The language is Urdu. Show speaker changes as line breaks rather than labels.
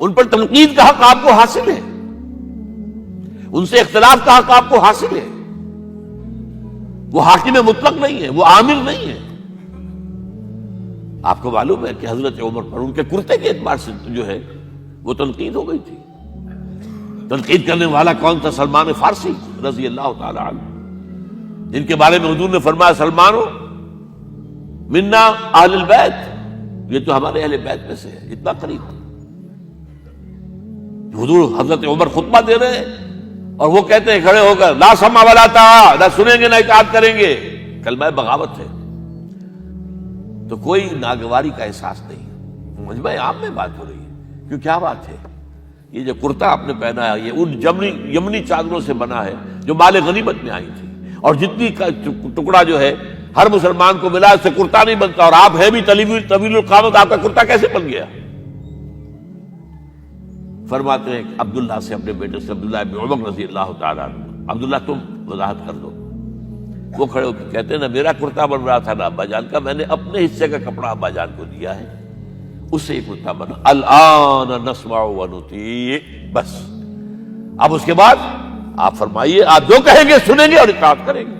ان پر تنقید کا حق آپ کو حاصل ہے، ان سے اختلاف کا حق آپ کو حاصل ہے. وہ حاکم مطلق نہیں ہے، وہ عامل نہیں ہے. آپ کو معلوم ہے کہ حضرت عمر پر ان کے کرتے کے اعتبار سے جو ہے وہ تنقید ہو گئی تھی. تنقید کرنے والا کون تھا؟ سلمان فارسی رضی اللہ تعالی عنہ، جن کے بارے میں حضور نے فرمایا سلمانو منا اہل البیت، یہ تو ہمارے اہل بیت میں سے ہے. اتنا قریب تھا. حضور حضرت عمر خطبہ دے رہے ہیں اور وہ کہتے ہیں کھڑے ہو کر لا سمع ولا طاعہ، نہ سنیں گے نہ اطاعت کریں گے. کلمہ بغاوت ہے. تو کوئی ناگواری کا احساس نہیں. مجمع عام میں بات ہو رہی ہے. کیوں کیا بات ہے؟ یہ جو کرتا آپ نے پہنا ہے یہ ان یمنی چادروں سے بنا ہے جو مال غنیمت میں آئی تھی، اور جتنی ٹکڑا جو ہے ہر مسلمان کو ملا اس سے کرتا نہیں بنتا، اور آپ ہے بھی طویل القامت، آپ کا کرتا کیسے بن گیا؟ فرماتے ہیں عبداللہ سے، اپنے بیٹے سے، عبداللہ ابن عمر رضی اللہ تعالیٰ عنہ، عبداللہ تم وضاحت کر دو. وہ کھڑے ہو کے کہتے ہیں نہ میرا کرتا بن رہا تھا نہ ابا جان کا، میں نے اپنے حصے کا کپڑا ابا جان کو دیا ہے، اس سے یہ کرتا بنا. الآن نسمع ونطیع، بس اب اس کے بعد آپ فرمائیے، آپ جو کہیں گے سنیں گے اور اطاعت کریں گے.